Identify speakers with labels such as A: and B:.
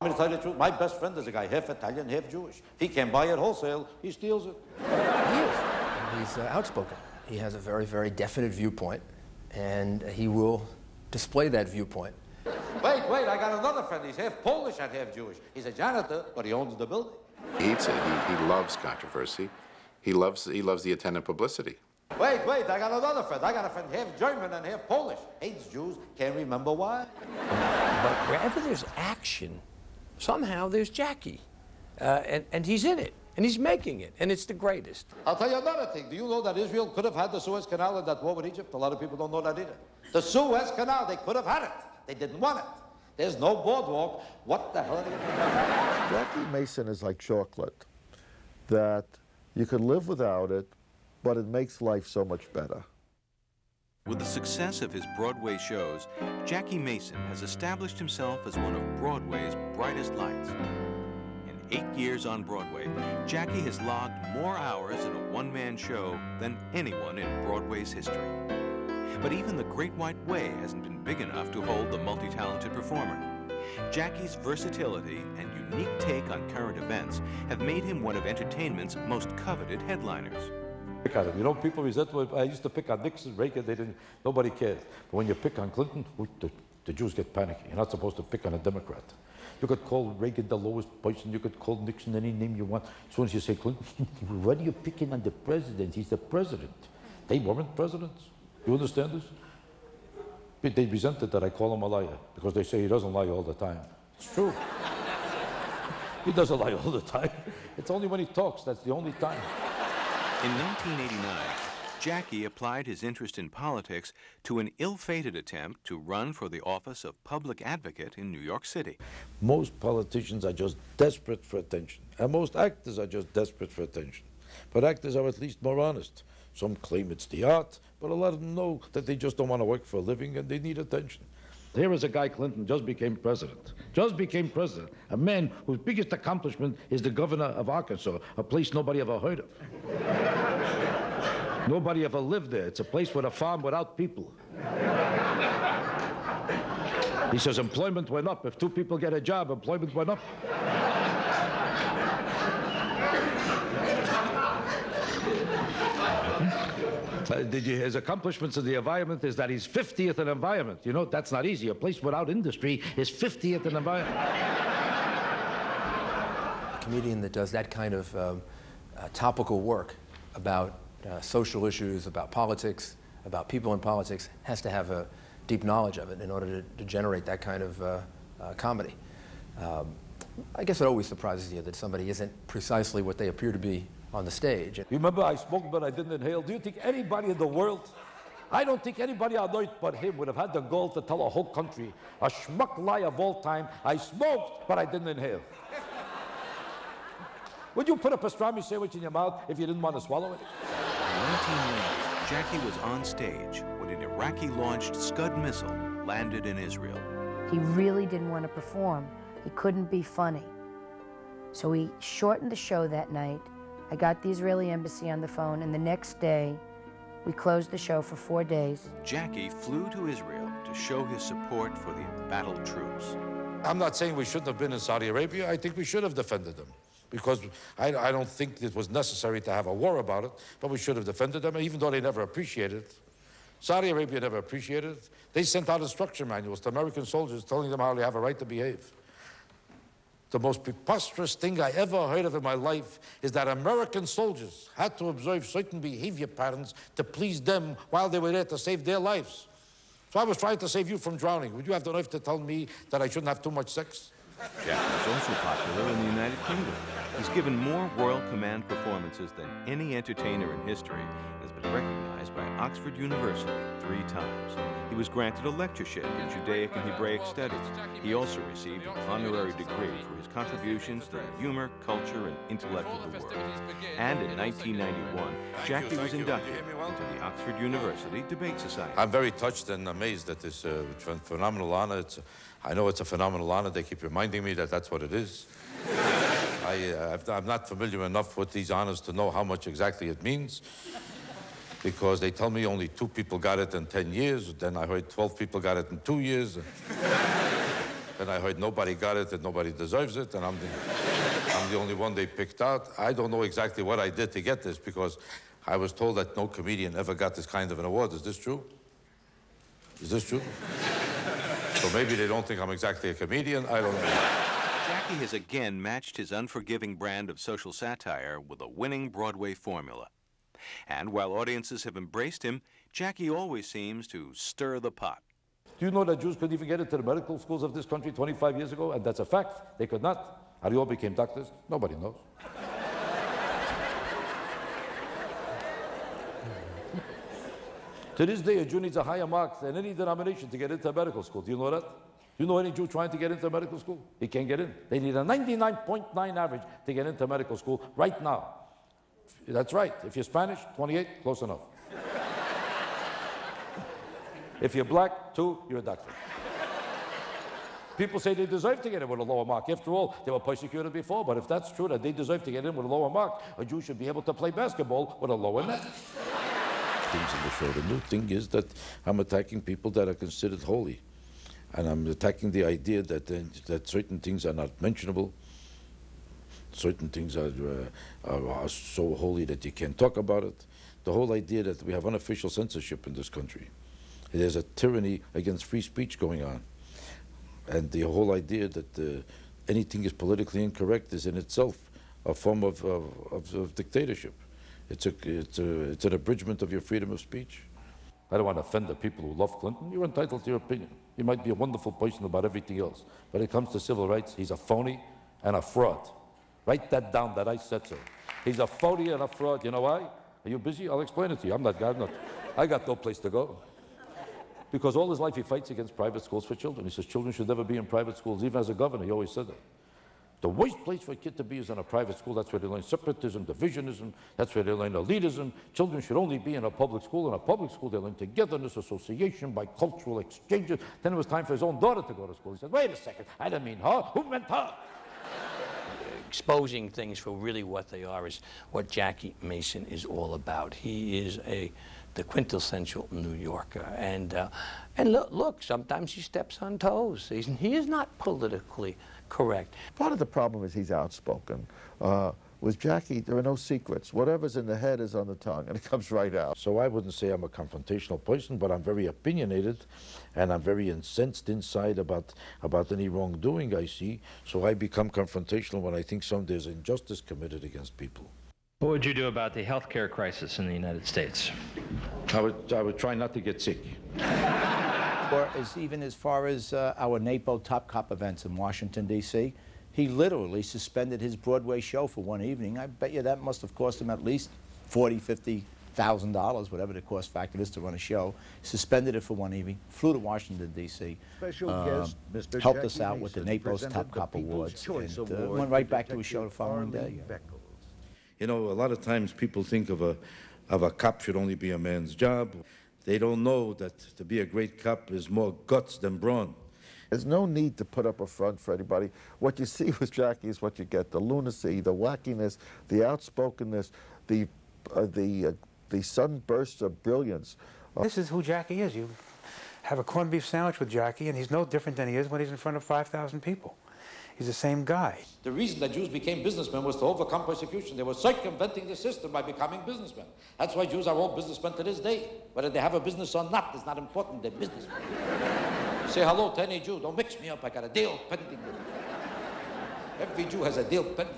A: I'm going to tell you the truth. My best friend is a guy half Italian, half Jewish. He can't buy it wholesale. He steals it.
B: He is. He's outspoken. He has a very, very definite viewpoint, and he will display that viewpoint.
A: Wait, I got another friend. He's half Polish and half Jewish. He's a janitor, but he owns the building.
C: He hates it. He loves controversy. He loves the attendant publicity.
A: Wait, I got another friend. I got a friend half German and half Polish. Hates Jews, can't remember why.
D: But wherever there's action, somehow there's Jackie. And he's in it, and he's making it, and it's the greatest.
A: I'll tell you another thing. Do you know that Israel could have had the Suez Canal in that war with Egypt? A lot of people don't know that either. The Suez Canal, they could have had it. They didn't want it. There's no boardwalk. What the hell are they going to do?
E: Jackie Mason is like chocolate, that you could live without it, but it makes life so much better.
F: With the success of his Broadway shows, Jackie Mason has established himself as one of Broadway's brightest lights. In 8 years on Broadway, Jackie has logged more hours in a one-man show than anyone in Broadway's history. But even the Great White Way hasn't been big enough to hold the multi-talented performer. Jackie's versatility and unique take on current events have made him one of entertainment's most coveted headliners.
G: Pick on him. You know, people resent. I used to pick on Nixon, Reagan. Nobody cared. But when you pick on Clinton, the Jews get panicky. You're not supposed to pick on a Democrat. You could call Reagan the lowest person. You could call Nixon any name you want. As soon as you say Clinton, what are you picking on the president? He's the president. They weren't presidents. You understand this? But they resented that I call him a liar because they say he doesn't lie all the time. It's true. He doesn't lie all the time. It's only when he talks, that's the only time.
F: In 1989, Jackie applied his interest in politics to an ill-fated attempt to run for the office of public advocate in New York City.
G: Most politicians are just desperate for attention, and most actors are just desperate for attention. But actors are at least more honest. Some claim it's the art, but a lot of them know that they just don't want to work for a living and they need attention. Here is a guy, Clinton, just became president. A man whose biggest accomplishment is the governor of Arkansas, a place nobody ever heard of. Nobody ever lived there. It's a place with a farm without people. He says employment went up. If 2 people get a job, employment went up. His accomplishments in the environment is that he's 50th in environment. You know, that's not easy. A place without industry is 50th in environment.
B: A comedian that does that kind of topical work about social issues, about politics, about people in politics, has to have a deep knowledge of it in order to generate that kind of comedy. I guess it always surprises you that somebody isn't precisely what they appear to be on the stage.
G: Remember, I smoked, but I didn't inhale. Do you think anybody in the world, I don't think anybody on earth but him would have had the gall to tell a whole country, a schmuck lie of all time, I smoked, but I didn't inhale. Would you put a pastrami sandwich in your mouth if you didn't want to swallow it?
F: In 1990, Jackie was on stage when an Iraqi-launched Scud missile landed in Israel.
H: He really didn't want to perform. He couldn't be funny. So he shortened the show that night. I got the Israeli embassy on the phone, and the next day, we closed the show for 4 days.
F: Jackie flew to Israel to show his support for the embattled troops.
G: I'm not saying we shouldn't have been in Saudi Arabia. I think we should have defended them. Because I don't think it was necessary to have a war about it, but we should have defended them, even though they never appreciated it. Saudi Arabia never appreciated it. They sent out instruction manuals to American soldiers telling them how they have a right to behave. The most preposterous thing I ever heard of in my life is that American soldiers had to observe certain behavior patterns to please them while they were there to save their lives. So I was trying to save you from drowning. Would you have the nerve to tell me that I shouldn't have too much sex?
F: Jackie is also popular in the United Kingdom. He's given more Royal Command performances than any entertainer in history and has been recognized by Oxford University 3 times. He was granted a lectureship in Judaic and Hebraic studies. He also received an honorary degree for his contributions to the humor, culture, and intellect of the world. And in 1991, Jackie was inducted into the Oxford University Debate Society.
G: I'm very touched and amazed at this phenomenal honor. I know it's a phenomenal honor. They keep reminding me that that's what it is. I'm not familiar enough with these honors to know how much exactly it means, because they tell me only 2 people got it in 10 years. Then I heard 12 people got it in 2 years. And I heard nobody got it and nobody deserves it, and I'm the only one they picked out. I don't know exactly what I did to get this, because I was told that no comedian ever got this kind of an award. Is this true? Is this true? So maybe they don't think I'm exactly a comedian. I don't know.
F: Jackie has again matched his unforgiving brand of social satire with a winning Broadway formula. And while audiences have embraced him, Jackie always seems to stir the pot.
G: Do you know that Jews couldn't even get into the medical schools of this country 25 years ago? And that's a fact. They could not. How they all became doctors? Nobody knows. To this day, a Jew needs a higher mark than any denomination to get into medical school. Do you know that? Do you know any Jew trying to get into medical school? He can't get in. They need a 99.9 average to get into medical school right now. That's right. If you're Spanish, 28, close enough. If you're black, 2, you're a doctor. People say they deserve to get in with a lower mark. After all, they were persecuted before, but if that's true, that they deserve to get in with a lower mark, a Jew should be able to play basketball with a lower net. Things in the show. The new thing is that I'm attacking people that are considered holy. And I'm attacking the idea that certain things are not mentionable. Certain things are so holy that you can't talk about it. The whole idea that we have unofficial censorship in this country. There's a tyranny against free speech going on. And the whole idea that anything is politically incorrect is in itself a form of dictatorship. It's an abridgment of your freedom of speech. I don't want to offend the people who love Clinton. You're entitled to your opinion. He might be a wonderful person about everything else. But when it comes to civil rights, he's a phony and a fraud. Write that down, that I said so. He's a phony and a fraud. You know why? Are you busy? I'll explain it to you. I'm not God. I got no place to go. Because all his life he fights against private schools for children. He says children should never be in private schools. Even as a governor, he always said that. The worst place for a kid to be is in a private school. That's where they learn separatism, divisionism. That's where they learn elitism. Children should only be in a public school. In a public school, they learn togetherness, association, bicultural exchanges. Then it was time for his own daughter to go to school. He said, wait a second, I didn't mean her. Who meant her?
D: Exposing things for really what they are is what Jackie Mason is all about. He is the quintessential New Yorker. And look, sometimes he steps on toes. He is not politically correct.
E: Part of the problem is he's outspoken. With Jackie, there are no secrets. Whatever's in the head is on the tongue, and it comes right out.
G: So I wouldn't say I'm a confrontational person, but I'm very opinionated, and I'm very incensed inside about any wrongdoing I see. So I become confrontational when I think there's injustice committed against people.
I: What would you do about the healthcare crisis in the United States?
G: I would try not to get sick.
J: Or even as far as our NAPO Top Cop events in Washington, D.C., he literally suspended his Broadway show for one evening. I bet you that must have cost him at least $40,000, $50,000, whatever the cost factor is to run a show. Suspended it for one evening, flew to Washington, D.C., helped us out with the NAPO's Top Cop Awards, and went right back to his show the following day.
G: You know, a lot of times people think of a cop should only be a man's job. They don't know that to be a great cop is more guts than brawn.
E: There's no need to put up a front for anybody. What you see with Jackie is what you get: the lunacy, the wackiness, the outspokenness, the sudden bursts of brilliance.
K: This is who Jackie is. You have a corned beef sandwich with Jackie, and he's no different than he is when he's in front of 5,000 people. He's the same guy.
A: The reason that Jews became businessmen was to overcome persecution. They were circumventing the system by becoming businessmen. That's why Jews are all businessmen to this day. Whether they have a business or not is not important. They're businessmen. Say hello to any Jew. Don't mix me up. I got a deal pending. Every Jew has a deal pending.